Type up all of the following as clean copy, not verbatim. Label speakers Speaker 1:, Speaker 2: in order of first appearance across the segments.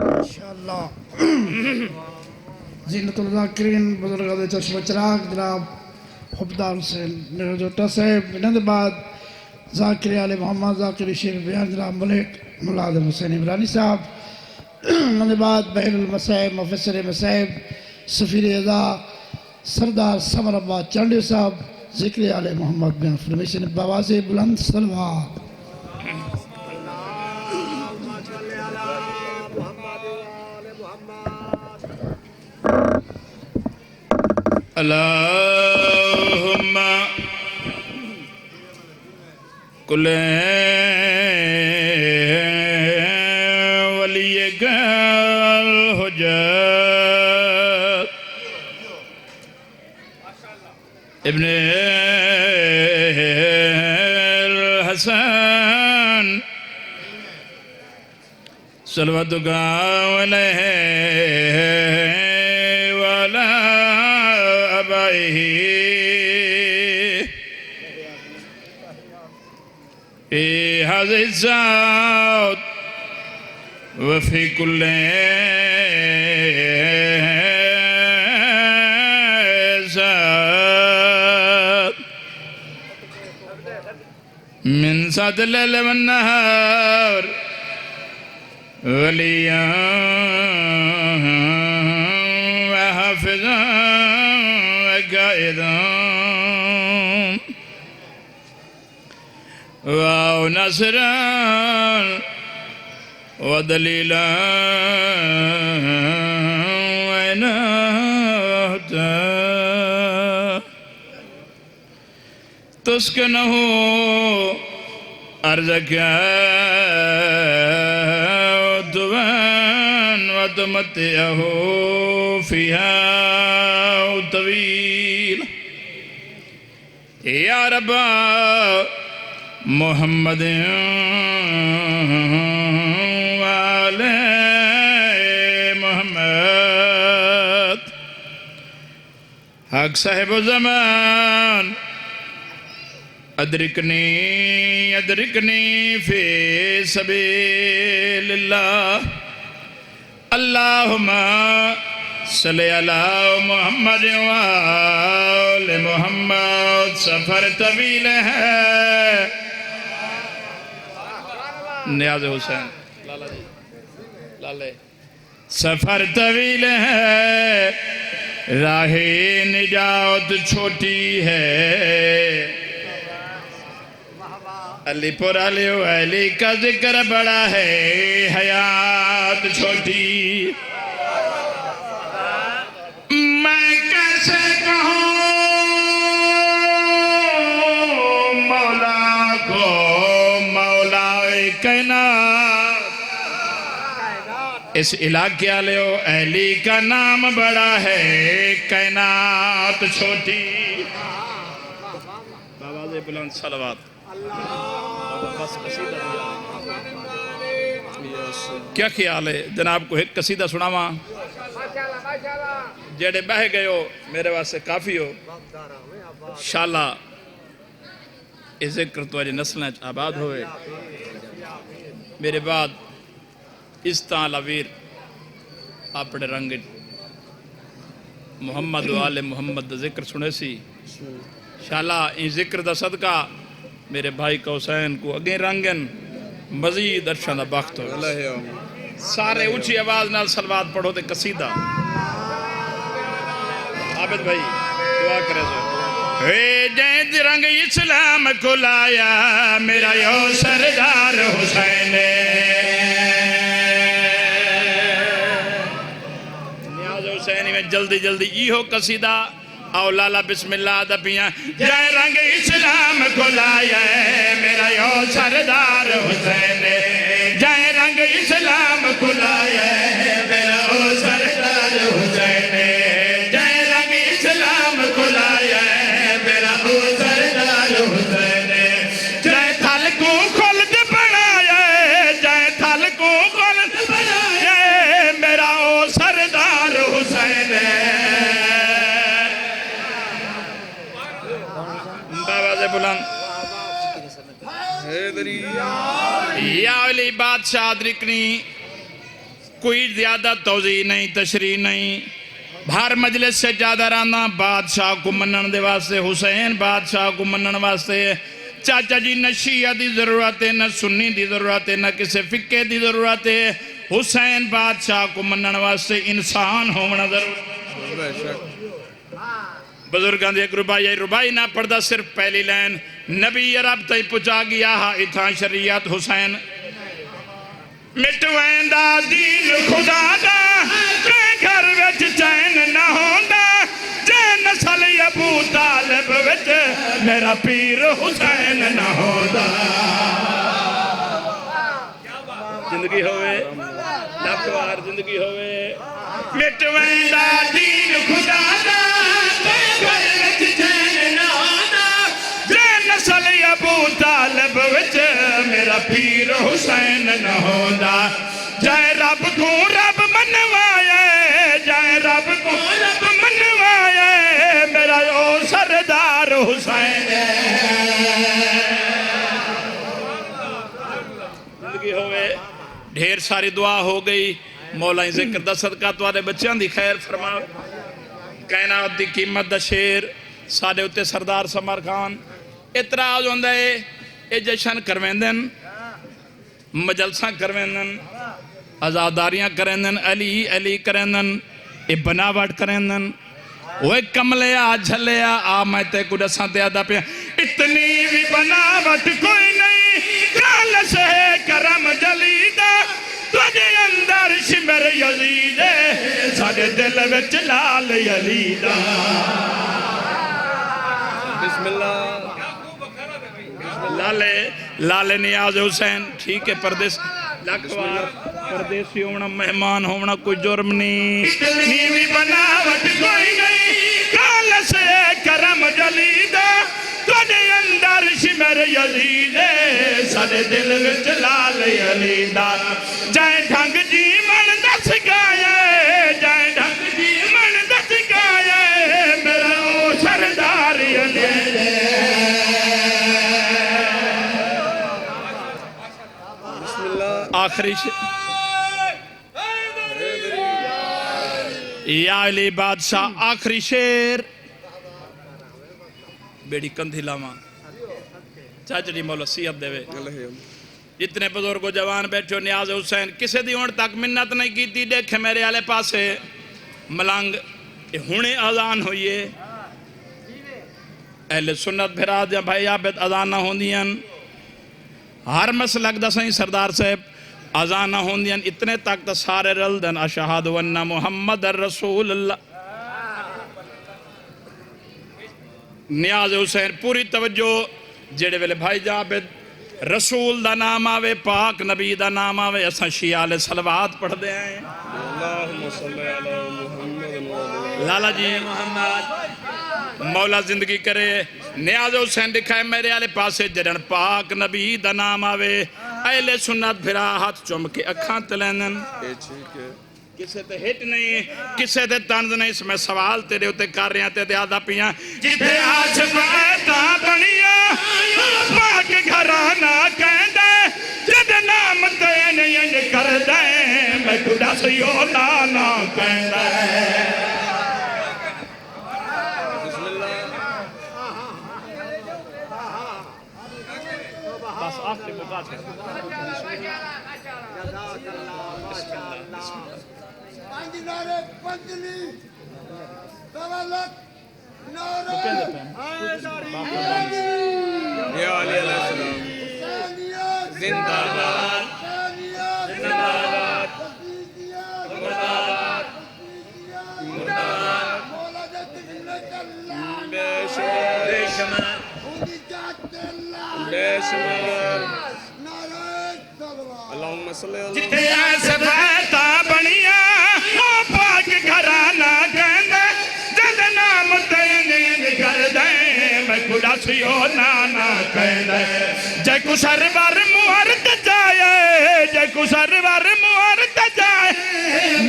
Speaker 1: انشاءاللہ زینت الذاکرین بزرگاں دے چشم چراغ جناب حبدار حسین نرجوٹا صاحب، انہاں دے بعد ذاکر آل محمد ذاکر شیر بیان جناب ملک ملازم حسین عمرانی صاحب، انہاں دے بعد بحر المصائب مفسر مصائب سفیر اعضا سردار سمر عباد چانڈیو صاحب، ذکر آل محمد بیان فرمیشن بواز بلند صلوات۔
Speaker 2: اللہم کل ولی گل حجت ابن الحسن صلواتک علیہ وعلی آبائہ فی هذه الساعة وفي كل ساعة من ساعة الليل والنهار وليا وحافظا وقائدا ونصرا ودليلا وعناتا تسكنه أرزك ودوان وتمتعه فيها طويل يا رب محمد وآلِ محمد حق صاحب الزمان ادرکنی فی سبیل اللہ اللہم صلی علی محمد وآل محمد سفر طویل ہے نیاز حسین لالے سفر طویل ہے راہ نجات چھوٹی ہے علی پر علی کا ذکر بڑا ہے حیات چھوٹی میں کیسے کہوں مولا کو مولا کائنات اس علاقے والے اہلی کا نام بڑا ہے کائنات چھوٹی بابا دے بلند صلوات کیا خیال ہے جناب کو ایک قصیدہ سناواں جڑے بہ گئے ہو میرے واسطے کافی ہو انشاءاللہ اس ذکر تو اج نسلیں آباد ہوئے میرے بعد اس طرح لویر اپنے رنگ محمد و آل محمد دا ذکر سنے سی انشاءاللہ ان ذکر دا صدقہ میرے بھائی کا حسین کو اگیں رنگن مزید ارشان دا بخت ہو سارے اونچی آواز نال صلوات پڑھو تے قصیدہ عابد بھائی دعا کرے سو اے جید رنگ اسلام کو لایا میرا یو سردار حسین نیاز حسینی میں جلدی جلدی ایہو قصیدہ آؤ لالا بسم اللہ دا پیاں جائے رنگ اسلام کو لایا میرا یو سردار حسین جائے رنگ اسلام کو لایا میرا یو سردار حسین جائے رنگ اسلام کو لایا میرا یو سردار حسین جائے تھل کو خلد بنایا جائے تھل کو خلد بنایا میرا یو سردار حسین بلند یا علی بادشاہ ادرکنی کوئی زیادہ توضیح نہیں، تشریح نہیں، ہر مجلس سے زیادہ رانا بادشاہ کو منن دے واسطے، حسین بادشاہ کو منن واسطے چاچا جی نہ شیعہ دی ضرورت ہے، نہ سنی دی ضرورت ہے، نہ کسی فقہ دی ضرورت ہے، حسین بادشاہ کو منن واسطے انسان ہونا ضرورت ہے۔ بزرگان دے ایک ربائی نہ پڑھدا صرف پہلی لین، نبی عرب تے پچا گیا ہا اتھاں شریعت حسین مٹوین دا دین خدا دا تے گھر وچ چین نہ ہوندا جے نسل ابو طالب وچ میرا پیر حسین نہ ہوندا۔ زندگی ہوئے لفوار زندگی ہوئے مٹوین دا دین خدا دا تے گھر وچ چین نہ ہوندا جے نسل ابو طالب وچ میرا پیر حسین نہ ہوندا۔ جائے رب کو رب منوائے، جائے رب کو رب منوائے، میرا او سردار حسین زندگی ہوئے۔ ڈھیر ساری دعا ہو گئی، مولا ذکر دا صدقہ توارے بچیاں دی خیر فرما، کائنات دی قیمت دا شیر ساڑھے اتے سردار سمر خان اتراز ہوندہ ہے، اے جشن کرویندن، مجلساں کرویندن، ازاداریاں کریندن، علی علی کریندن، اے بناوٹ کریندن، وہ کملیا جھلیا آمائتے کو دساں تے آدھا پہ اتنی بھی بناوٹ کوئی نہیں، کال سے کرم جلیدہ تجھے اندر شمر یزید ساڑھے دل وچ لال یلیدہ۔ بسم اللہ لالے نیاز حسین ٹھیک ہے، پردیس لکھوار پردیسی ہونا مہمان ہونا کوئی جرم نہیں، اتنی بھی بناوٹ کوئی نہیں، کال سے کرم جلیدہ تجھے اندر شمر یزید ساڑھے دل وچ لال یلیدہ۔ جائے ڈھنگ جی من دس گائے، جائے ڈھنگ جی من دس گائے، میرا او سردار یلیدہ۔ آخری یا علی بادشاہ آخری شیر بیڑی کندھی لاما چاچڑی مولا سیعت دے وے جتنے بزرگ و جوان بیٹھو نیاز حسین کسے دی ہون تک منت نہیں کی تھی، دیکھے میرے آلے پاسے ملنگ ہونے اذان ہوئیے، اہل سنت بھرا دیا بھائی عابد اذان نہ ہوندیاں، ہر مسلک دا سائیں سردار صاحب اذان نہ ہوندیاں، اتنے تک تا سارے رلدن اشہاد ون محمد رسول اللہ۔ نیاز حسین پوری توجہ جڑے ویلے بھائی جابد رسول دا نام آوے، پاک نبی دا نام آوے، اساں شیعہ علیہ صلوات پڑھ دے آئیں۔ اللہم صلی علی محمد لالا جی مولا زندگی کرے۔ نیاز حسین دکھائے میرے آلے پاسے جڑن پاک نبی دا نام آوے، اہل سنت بھرا ہاتھ چوم کے اکھاں تلینن، کسے تے ہٹ نہیں، کسے تے تنز نہیں، اس میں سوال تیرے ہوتے کر رہے ہیں تے آدھا پیاں جتے آج فائدہ بنیا پاک گھرانا کہندے جد نام تین ینج کر دیں میں کڑا سیو لانا کہندے۔ بس آخری مقاط ہے
Speaker 3: پانچ نعرے پنجلی تولک نعرے
Speaker 4: یا علی علیہ السلام زندہ باد زندہ باد
Speaker 3: مولا جت
Speaker 4: بے شمار بے شمار اللہم صلی اللہ
Speaker 2: جتے ایسے فیتا بنیا وہ پاک گھرانا کہندے جد نام تین کر دیں میں کڑا سیو نانا کہندے۔ جے کو سرور موارد جائے، جے کو سرور موارد جائے،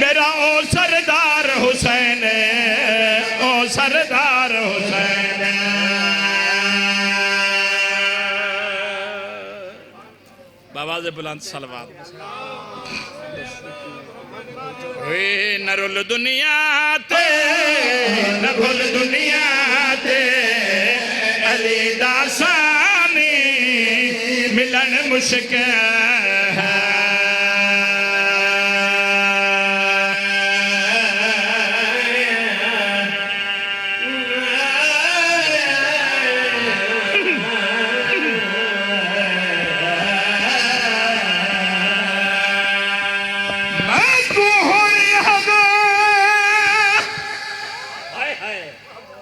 Speaker 2: میرا او سردار حسین او سردار حسین۔ باباز بلند صلوات اوے نہ رول دنیا تے نہ بھول دنیا تے علی داسانی ملن مشکل ہے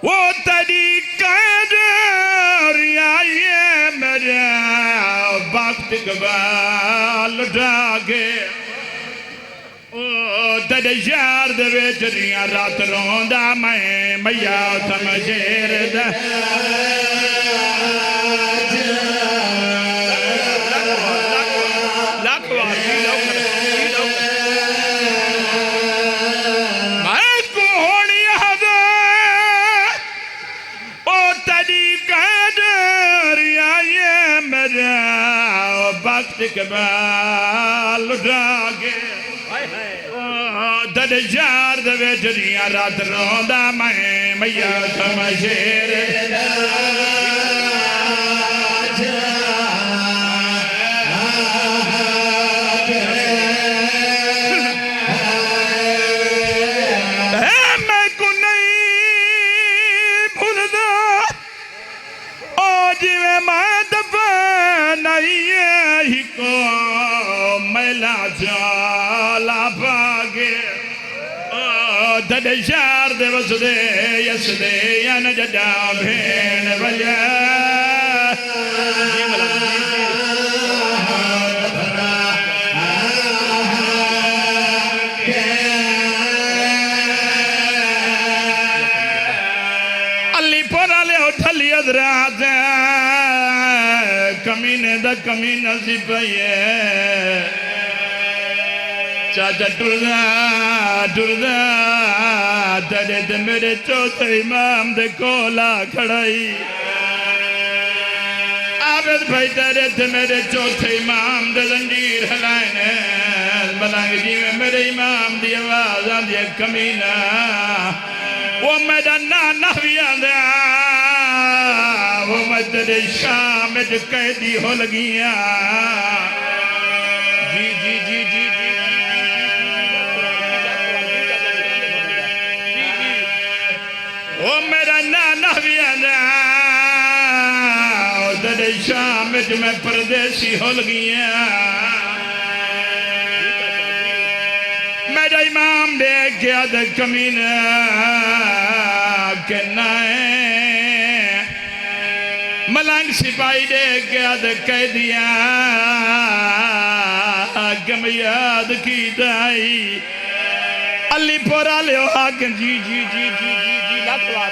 Speaker 2: وہ طریقہ دریا یہ میرا وقت گوال اٹھا کے او تیرے یار دے ویچریاں رات روندا میں میا تھم شیر دا وقت کبال اٹھا کے دد یار دے ویچریاں رات روندا میں میا تھم شیر میں کو نہیں بھولدا او جویں میں دفع نہیں ہی کو میلا جالا بھاگے دد یار دے وس دے یس دے یا نہ جڈا بھین بجا علی پورا لے اٹھلی ادرات کمینے دا کمینہ سی پئیے چاچا ٹردا تیرے تے میرے چوتھے امام دے کولا کھڑائی عابد بھائی تیرے تے میرے چوتھے امام دے زنجیر ہلائنے ملنگ جی میں میرے امام دی آواز آندھی کمینہ وہ میرا نانا بھی آندھا وہ میں تیرے شام میں جو قیدی ہو لگیاں جی جی جی جی جی وہ میرا نانا بھی آندھا وہ تیرے شام میں جو میں پردیسی ہو لگیاں میرا امام دیکھ گیا دے کمینہ کہ نائیں ملنگ سپاہی دیکھ گیا دے قیدیاں گم یاد کی دائی علی پورا لے حاکم جی جی جی جی جی جی لکوار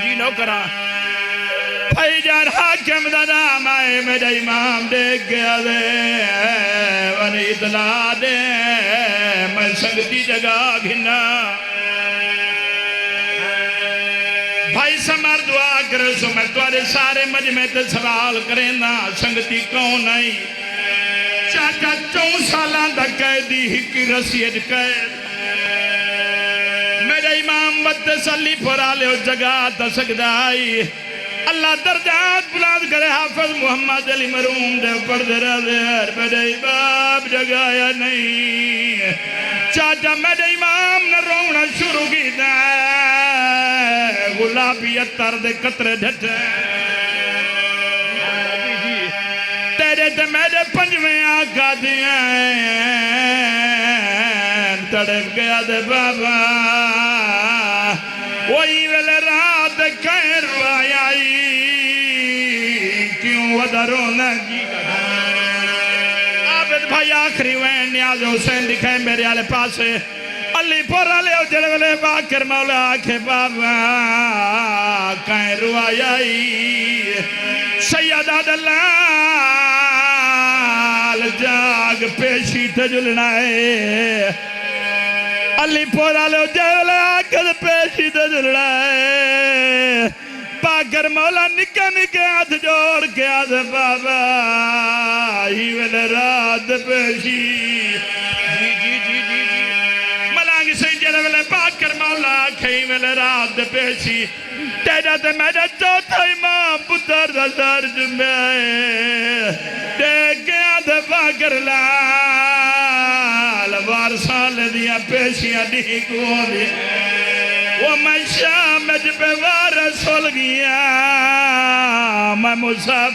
Speaker 2: جی نو کرا بھائی جان حاکم دا نام آئے میرا امام دیکھ گیا دے ونی اطلاع دے میں سنگتی جگہ گھنا بھائی سمر دعا کرے سو میں توارے سارے مجمع تے سوال کریں نا سنگتی کون آئی چاچا 4 سالان دا قیدی ہی کی رسیت قید میرے امام مدس علی پورا لے ہو جگہ تا سکتا آئی اللہ درجات بلاد کرے حافظ محمد علی مرحوم دے پردے رہے میرے امام جگایا نہیں چاچا میرے امام نے رونا شروع کی دے گلابی اتر دے قطرے ڈھٹے تیرے تے میرے پنجویں آقا دیا تڑپ گیا دے بابا وہی ویلے رات کہیں روائی آئی کیوں ودا رونا جی عابد بھائی آخری وین نیاز حسین دکھائے میرے آلے پاسے علی پورا لے جلگلے باکر مولا آکھے بابا کہیں روائی آئی سیدہ دلال جاگ پیشی تجلنا ہے علی پورا لے جلگلے آکھے پیشی تجلنا ہے باکر مولا نکے نکے ہاتھ جوڑ کے آدھ بابا ہی ویلے رات پیشی جی جی جی جی ویلے رات دے پیشی تیرا تے میرا چوتھا امام پتر دا درج میں ٹیکیاں دے فاکر لال وارسال دیا پیشیاں ڈھیکو دی وہ میں شام جب وارس ہو گیا میں مصحف